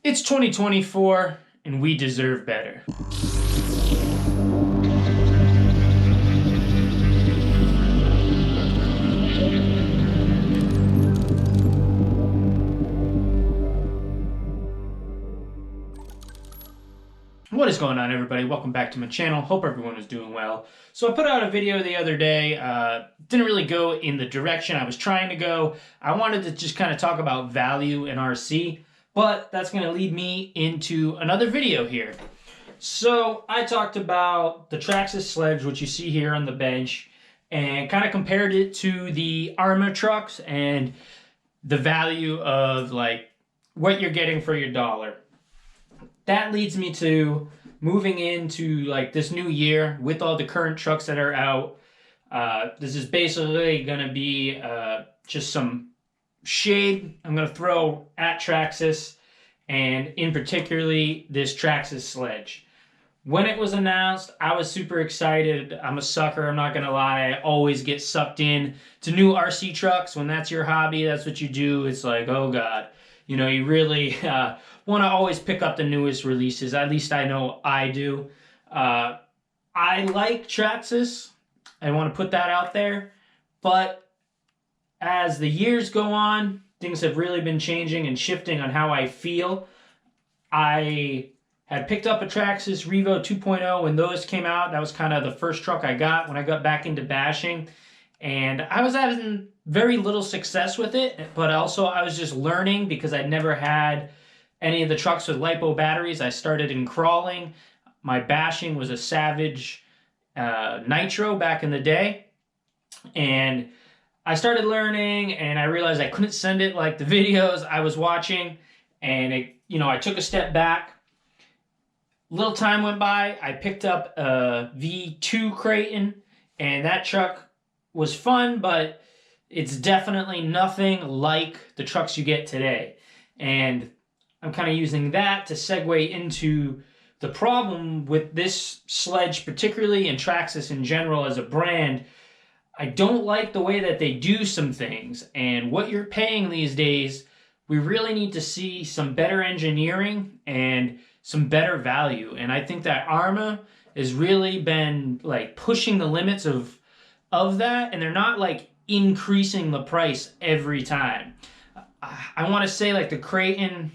It's 2024 and we deserve better. What is going on, everybody? Welcome back to my channel. Hope everyone is doing well. So I put out a video the other day. Didn't really go in the direction I was trying to go. I wanted to just kind of talk about value in RC, but that's going to lead me into another video here. So I talked about the Traxxas Sledge, which you see here on the bench, and kind of compared it to the Arma trucks and the value of like what you're getting for your dollar. That leads me to moving into like this new year with all the current trucks that are out. This is basically going to be just some shade I'm going to throw at Traxxas, and in particularly this Traxxas Sledge. When it was announced, I was super excited. I'm a sucker, I'm not going to lie. I always get sucked in to new RC trucks. When that's your hobby, that's what you do. It's like, oh God. You know, you really want to always pick up the newest releases. At least I know I do. I like Traxxas. I want to put that out there. But as the years go on, things have really been changing and shifting on how I feel. I had picked up a Traxxas Revo 2.0 when those came out. That was kind of the first truck I got when I got back into bashing. And I was having very little success with it, but also I was just learning because I'd never had any of the trucks with LiPo batteries. I started in crawling. My bashing was a Savage Nitro back in the day. And I started learning and I realized I couldn't send it like the videos I was watching. And I took a step back. Little time went by. I picked up a V2 Creighton, and that truck was fun, but it's definitely nothing like the trucks you get today. And I'm kind of using that to segue into the problem with this Sledge particularly, and Traxxas in general as a brand. I don't like the way that they do some things, and what you're paying these days, we really need to see some better engineering and some better value. And I think that Arma has really been like pushing the limits of that, and they're not like increasing the price every time. I want to say like the Creighton,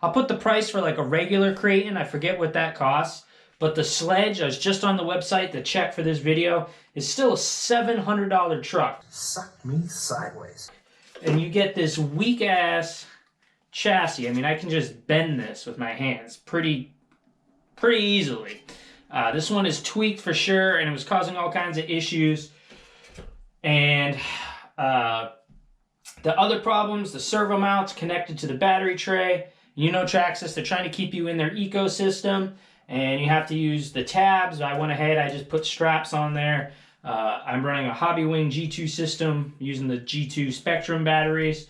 I'll put the price for like a regular Creighton, I forget what that costs, but the Sledge, I was just on the website to check for this video, is still a $700 truck. Suck me sideways. And you get this weak ass chassis. I mean, I can just bend this with my hands pretty easily. This one is tweaked for sure, and it was causing all kinds of issues. And the other problems, the servo mounts connected to the battery tray. You know Traxxas, they're trying to keep you in their ecosystem, and you have to use the tabs. I went ahead, I just put straps on there. I'm running a Hobbywing G2 system using the G2 Spectrum batteries.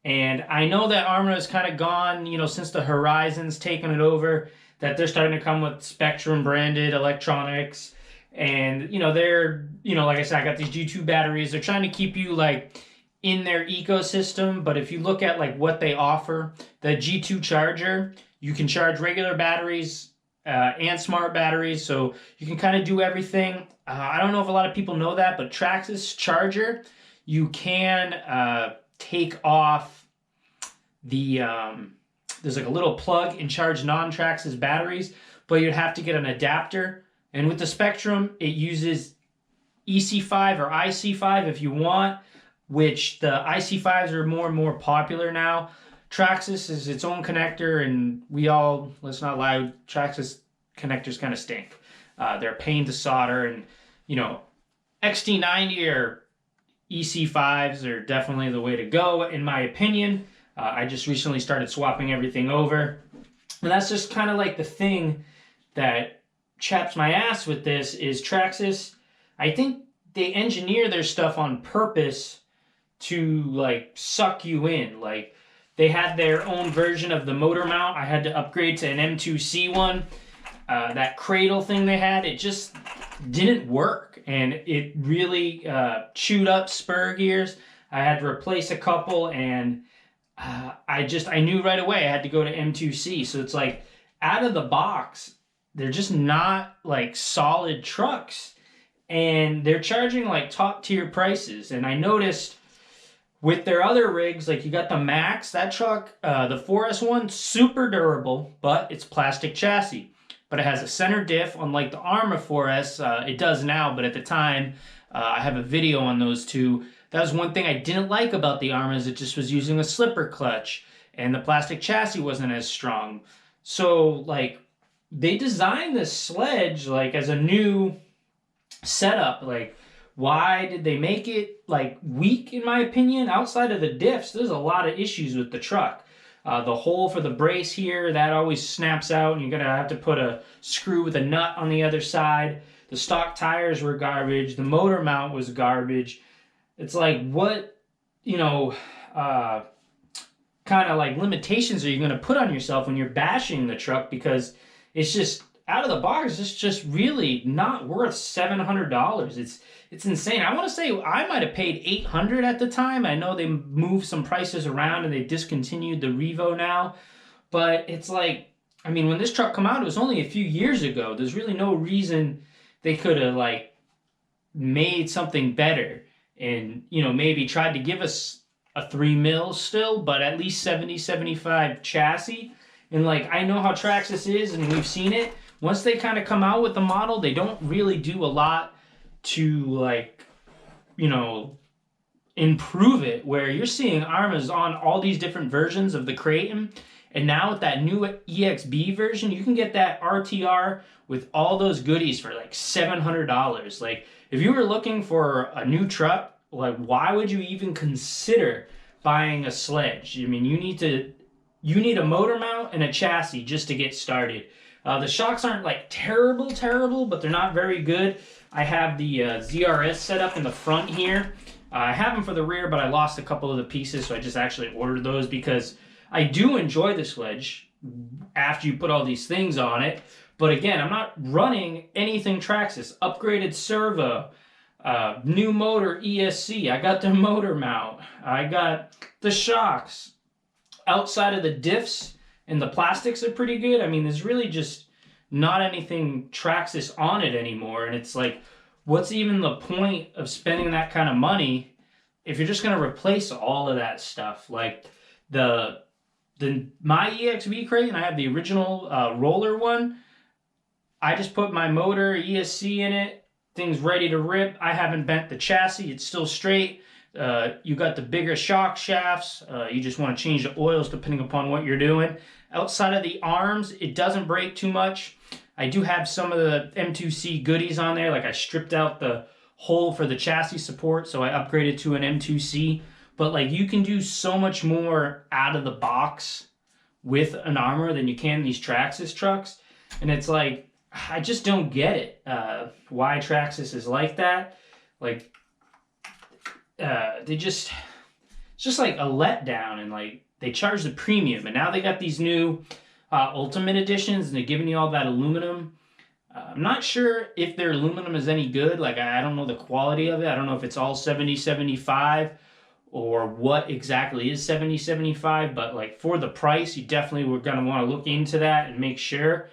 And I know that Arma has kind of gone, since the Horizon's taken it over, that they're starting to come with Spectrum branded electronics. And, they're, like I said, I got these G2 batteries. They're trying to keep you, like, in their ecosystem. But if you look at, like, what they offer, the G2 charger, you can charge regular batteries and smart batteries. So you can kind of do everything. I don't know if a lot of people know that, but Traxxas charger, you can take off the... there's, like, a little plug and charge non-Traxxas batteries, but you'd have to get an adapter. And with the Spectrum, it uses EC5 or IC5 if you want, which the IC5s are more and more popular now. Traxxas is its own connector, and let's not lie, Traxxas connectors kind of stink. They're a pain to solder, and, XT90 or EC5s are definitely the way to go, in my opinion. I just recently started swapping everything over. And that's just kind of like the thing that chaps my ass with this is Traxxas. I think they engineer their stuff on purpose to like suck you in. Like they had their own version of the motor mount. I had to upgrade to an M2C one. That cradle thing they had, it just didn't work, and it really chewed up spur gears. I had to replace a couple, and I knew right away I had to go to M2C. So it's like out of the box, they're just not like solid trucks, and they're charging like top tier prices. And I noticed with their other rigs, like you got the Max, that truck, the 4S one, super durable, but it's plastic chassis. But it has a center diff, unlike the Arma 4S. It does now, but at the time, I have a video on those two. That was one thing I didn't like about the Arma, is it just was using a slipper clutch, and the plastic chassis wasn't as strong. So, like, they designed this Sledge, like, as a new setup. Like, why did they make it, like, weak, in my opinion? Outside of the diffs, there's a lot of issues with the truck. The hole for the brace here, that always snaps out, and you're going to have to put a screw with a nut on the other side. The stock tires were garbage. The motor mount was garbage. It's like, what, kind of like limitations are you going to put on yourself when you're bashing the truck? Because it's just, out of the box, it's just really not worth $700. It's insane. I want to say I might have paid $800 at the time. I know they moved some prices around and they discontinued the Revo now. But it's like, I mean, when this truck came out, it was only a few years ago. There's really no reason they could have, like, made something better and, maybe tried to give us a 3 mil still, but at least 70, 75 chassis. And, like, I know how Traxxas is, and we've seen it. Once they kind of come out with the model, they don't really do a lot to, like, improve it, where you're seeing Armas on all these different versions of the Kraton. And now with that new EXB version, you can get that RTR with all those goodies for like $700. Like, if you were looking for a new truck, like, why would you even consider buying a Sledge? I mean, you need a motor mount and a chassis just to get started. The shocks aren't like terrible, but they're not very good. I have the ZRS set up in the front here. I have them for the rear, but I lost a couple of the pieces, so I just actually ordered those because I do enjoy the Sledge after you put all these things on it. But again, I'm not running anything Traxxas. Upgraded servo, new motor ESC. I got the motor mount. I got the shocks. Outside of the diffs and the plastics are pretty good. I mean, there's really just not anything Traxxas on it anymore. And it's like, what's even the point of spending that kind of money if you're just going to replace all of that stuff? Like, my EXV crate, and I have the original roller one. I just put my motor ESC in it. Thing's ready to rip. I haven't bent the chassis. It's still straight. You got the bigger shock shafts. You just want to change the oils depending upon what you're doing. Outside of the arms, it doesn't break too much. I do have some of the M2C goodies on there. Like, I stripped out the hole for the chassis support, so I upgraded to an M2C. But, like, you can do so much more out of the box with an Arma than you can these Traxxas trucks. And it's like, I just don't get it. Why Traxxas is like that. Like, it's just like a letdown, and like they charge the premium, and now they got these new Ultimate editions, and they're giving you all that aluminum. I'm not sure if their aluminum is any good. Like, I don't know the quality of it. I don't know if it's all 70-75 or what exactly is 70-75, but like for the price, you definitely were going to want to look into that and make sure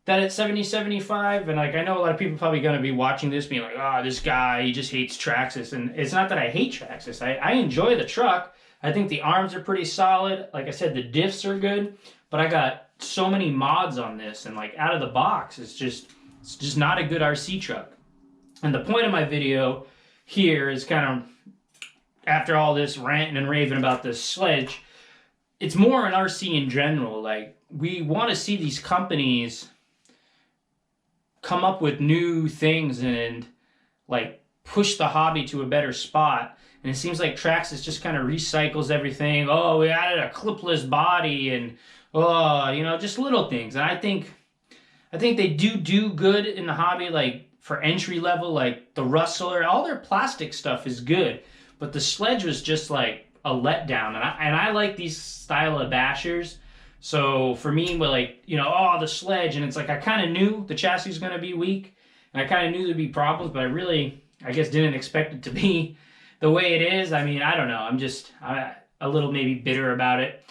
that it's 70-75. And like, I know a lot of people probably going to be watching this being like, oh, this guy, he just hates Traxxas. And it's not that I hate Traxxas. I enjoy the truck. I think the arms are pretty solid. Like I said, the diffs are good, but I got so many mods on this, and like out of the box, it's just not a good RC truck. And the point of my video here is kind of, after all this ranting and raving about this Sledge, it's more an RC in general. Like, we want to see these companies come up with new things and like push the hobby to a better spot. And it seems like Traxxas just kind of recycles everything. Oh, we added a clipless body, and just little things. And I think they do good in the hobby, like for entry level, like the Rustler. All their plastic stuff is good, but the Sledge was just like a letdown. And I like these style of bashers. So for me, we're like, the Sledge, and it's like I kind of knew the chassis was going to be weak, and I kind of knew there'd be problems, but I guess didn't expect it to be the way it is. I mean, I don't know. a little maybe bitter about it.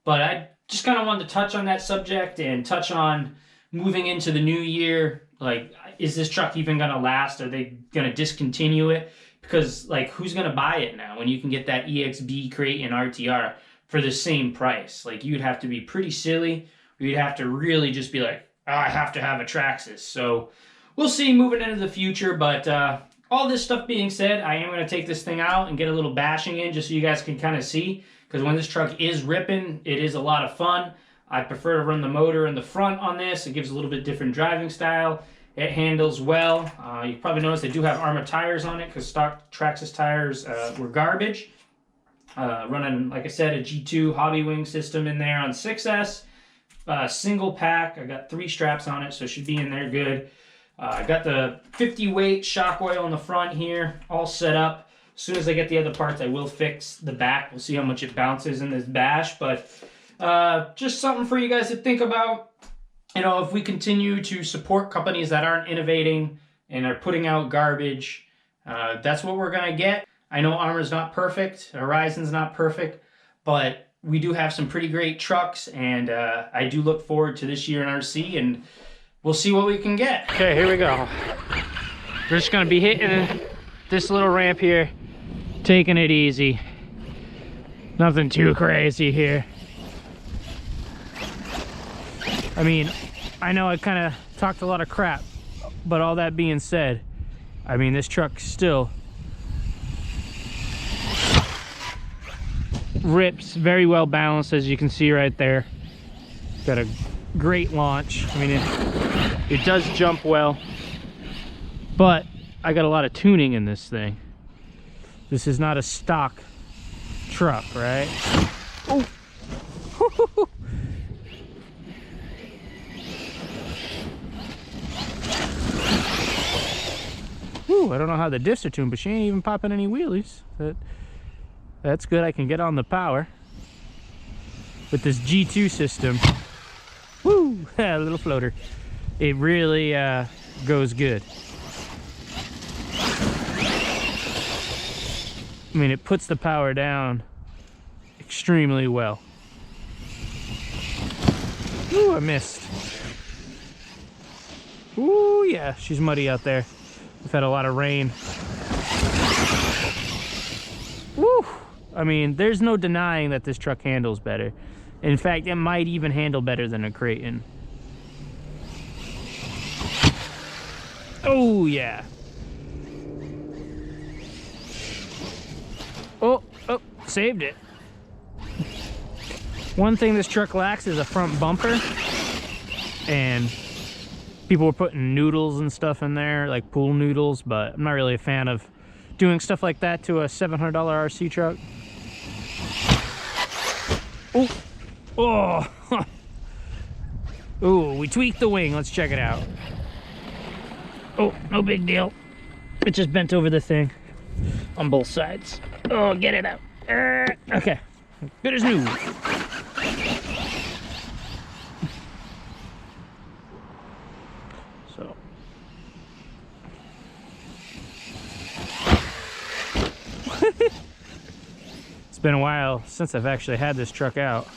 But I just kind of wanted to touch on that subject and touch on moving into the new year. Like, is this truck even going to last? Are they going to discontinue it? Because, like, who's going to buy it now when you can get that EXB crate and RTR for the same price? Like, you'd have to be pretty silly, or you'd have to really just be like, oh, I have to have a Traxxas. So we'll see moving into the future. But all this stuff being said, I am going to take this thing out and get a little bashing in just so you guys can kind of see. Because when this truck is ripping, it is a lot of fun. I prefer to run the motor in the front on this. It gives a little bit different driving style. It handles well. You probably noticed they do have Arma tires on it because stock Traxxas tires were garbage. Running, like I said, a G2 hobby wing system in there on 6S. Single pack. I got 3 straps on it, so it should be in there good. I got the 50 weight shock oil on the front here, all set up. As soon as I get the other parts, I will fix the back. We'll see how much it bounces in this bash, but just something for you guys to think about. You know, if we continue to support companies that aren't innovating and are putting out garbage, that's what we're going to get. I know Arma's not perfect, Horizon's not perfect, but we do have some pretty great trucks, and I do look forward to this year in RC, and we'll see what we can get. Okay, here we go. We're just going to be hitting this little ramp here, taking it easy. Nothing too crazy here. I mean, I know I kind of talked a lot of crap, but all that being said, I mean, this truck still rips, very well balanced, as you can see right there. Got a great launch. I mean, it does jump well, but I got a lot of tuning in this thing. This is not a stock truck, right? Oh. Ooh, I don't know how the diffs are tuned, but she ain't even popping any wheelies. That's good. I can get on the power with this G2 system. Woo! A little floater. It really goes good. I mean, it puts the power down extremely well. Ooh, I missed. Ooh, yeah, she's muddy out there. We've had a lot of rain. Woo! I mean, there's no denying that this truck handles better. In fact, it might even handle better than a Creighton. Oh, yeah. Oh, saved it. One thing this truck lacks is a front bumper. And people were putting noodles and stuff in there, like pool noodles, but I'm not really a fan of doing stuff like that to a $700 RC truck. Oh, oh, ooh, we tweaked the wing. Let's check it out. Oh, no big deal. It just bent over the thing on both sides. Oh, get it out. Okay, good as new. So. It's been a while since I've actually had this truck out.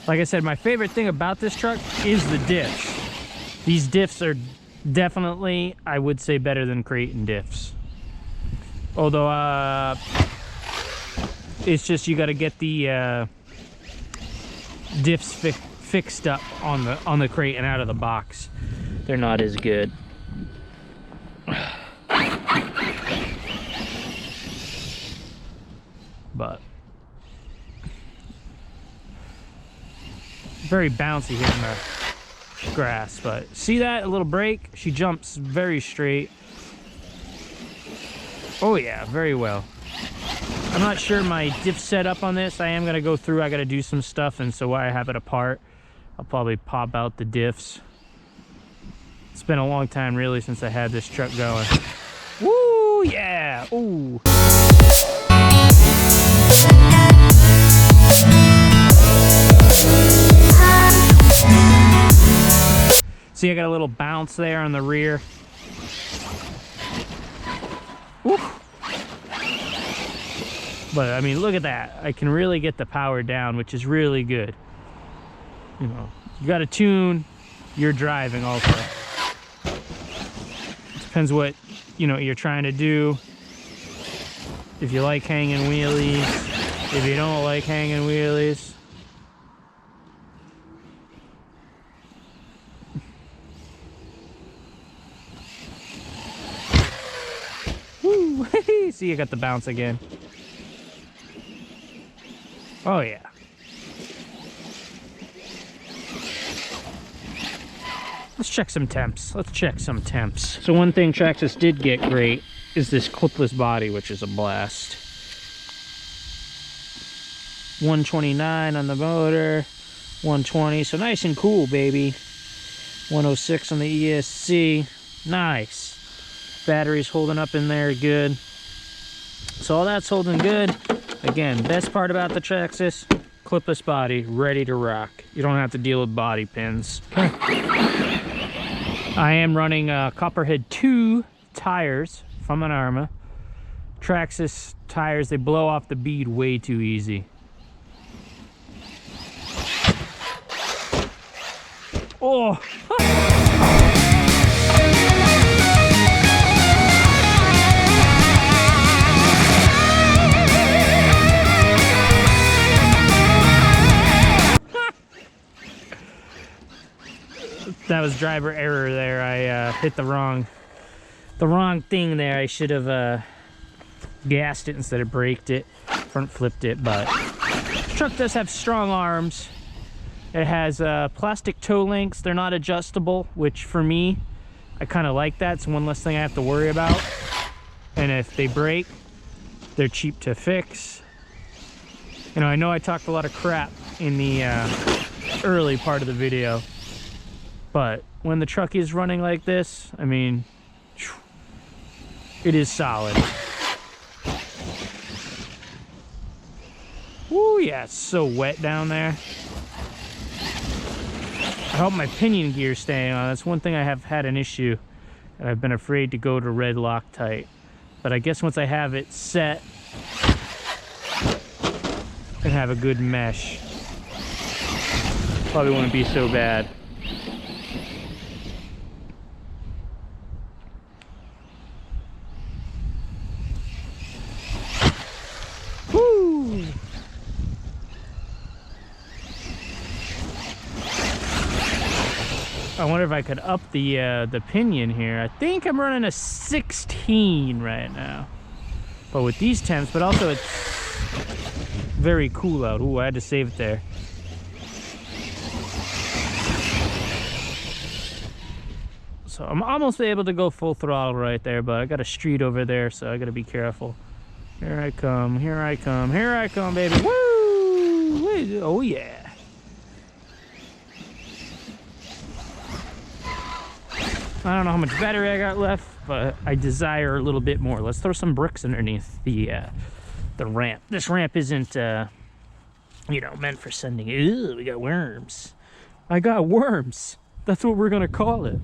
Like I said, my favorite thing about this truck is the diffs. These diffs are definitely, I would say, better than Creighton diffs. Although, it's just you got to get the diffs fixed up on the Creighton out of the box. They're not as good. But very bouncy here in the grass. But see that? A little break. She jumps very straight. Oh yeah, very well. I'm not sure my diff setup on this. I am going to go through. I got to do some stuff, and so while I have it apart, I'll probably pop out the diffs. It's been a long time really since I had this truck going. Woo, yeah. Ooh. See, I got a little bounce there on the rear. Woo. But I mean, look at that. I can really get the power down, which is really good. You know, you got to tune your driving also. Depends what, you know, you're trying to do. If you like hanging wheelies, if you don't like hanging wheelies. Woo! See, you got the bounce again. Oh yeah. Let's check some temps. Let's check some temps. So one thing Traxxas did get great is this clipless body, which is a blast. 129 on the motor, 120, so nice and cool, baby. 106 on the ESC, nice. Battery's holding up in there good. So all that's holding good. Again, best part about the Traxxas, clipless body, ready to rock. You don't have to deal with body pins. I am running Copperhead 2 tires from an Arma. Traxxas tires, they blow off the bead way too easy. Oh! That was driver error there. I hit the wrong thing there. I should have gassed it instead of braked it, front flipped it. But the truck does have strong arms. It has plastic toe links. They're not adjustable, which for me, I kind of like that. It's one less thing I have to worry about. And if they break, they're cheap to fix. You know I talked a lot of crap in the early part of the video. But when the truck is running like this, I mean, it is solid. Ooh, yeah, it's so wet down there. I hope my pinion gear's staying on. That's one thing I have had an issue, and I've been afraid to go to red Loctite. But I guess once I have it set, I can have a good mesh. Probably wouldn't be so bad. I wonder if I could up the pinion here. I think I'm running a 16 right now. But with these temps, but also it's very cool out. Ooh, I had to save it there. So I'm almost able to go full throttle right there, but I got a street over there, so I gotta be careful. Here I come, here I come, here I come, baby. Woo! Oh yeah. I don't know how much battery I got left, but I desire a little bit more. Let's throw some bricks underneath the ramp. This ramp isn't, you know, meant for sending. Ew, we got worms. I got worms. That's what we're gonna call it.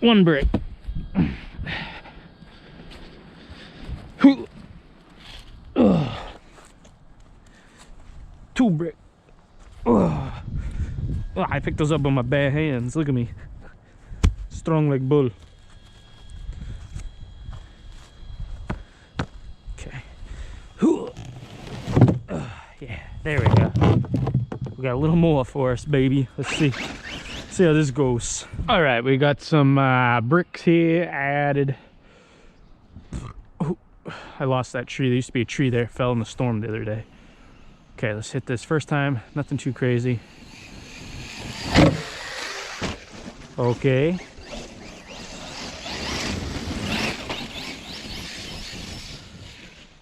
One brick. Two brick. Oh, I picked those up with my bare hands. Look at me. Strong like bull. Okay. Yeah, there we go. We got a little more for us, baby. Let's see. See how this goes. All right, we got some bricks here added. Oh, I lost that tree. There used to be a tree there. It fell in the storm the other day. Okay, let's hit this first time. Nothing too crazy. Okay.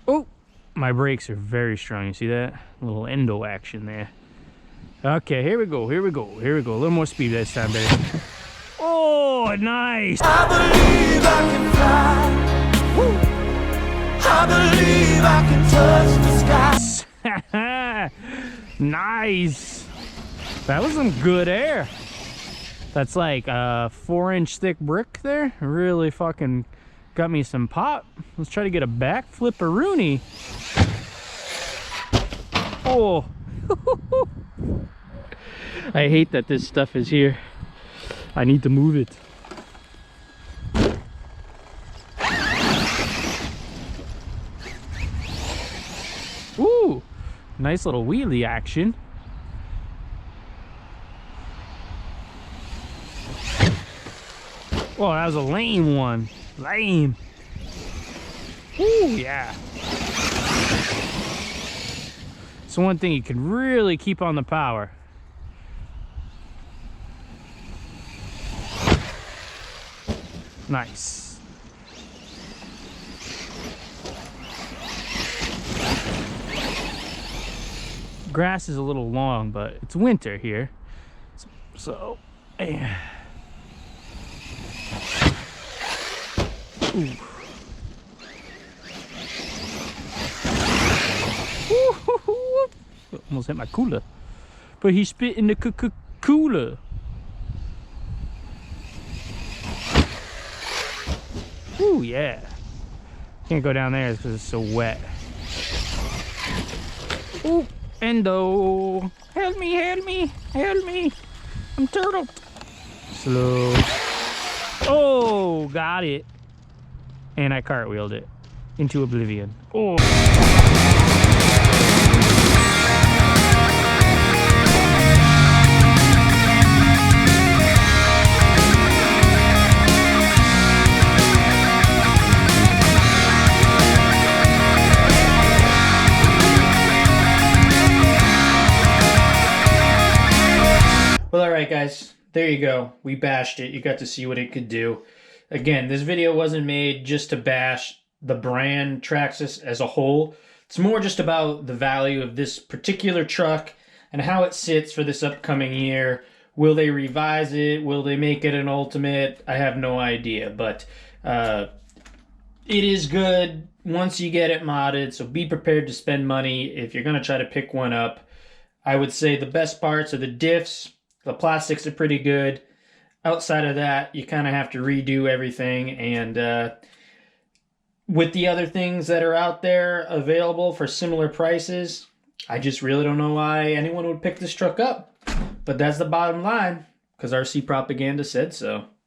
Oh, my brakes are very strong. You see that? A little endo action there. Okay, here we go, here we go, here we go. A little more speed this time, baby. Oh, nice. I believe I can fly. Woo. I believe I can touch the sky. Nice. That was some good air. That's like a 4-inch thick brick there. Really fucking Got me some pop. Let's try to get a backflip-a-rooney. Oh. I hate that this stuff is here. I need to move it. Ooh, nice little wheelie action. Oh, that was a lame one. Lame. Ooh, yeah. So one thing you can really keep on the power. Nice. Grass is a little long, but it's winter here. So yeah. Ooh. Ooh, almost hit my cooler. But he spit in the cooler. Ooh, yeah. Can't go down there because it's so wet. Ooh, endo. Help me, help me, help me. I'm turtled. Slow. Oh, got it. And I cartwheeled it into oblivion. Oh. Well, alright guys, there you go. We bashed it. You got to see what it could do. Again, this video wasn't made just to bash the brand Traxxas as a whole. It's more just about the value of this particular truck and how it sits for this upcoming year. Will they revise it? Will they make it an ultimate? I have no idea, but it is good once you get it modded, so be prepared to spend money if you're going to try to pick one up. I would say the best parts are the diffs. The plastics are pretty good. Outside of that, you kind of have to redo everything. And with the other things that are out there available for similar prices, I just really don't know why anyone would pick this truck up. But that's the bottom line, because RC Propaganda said so.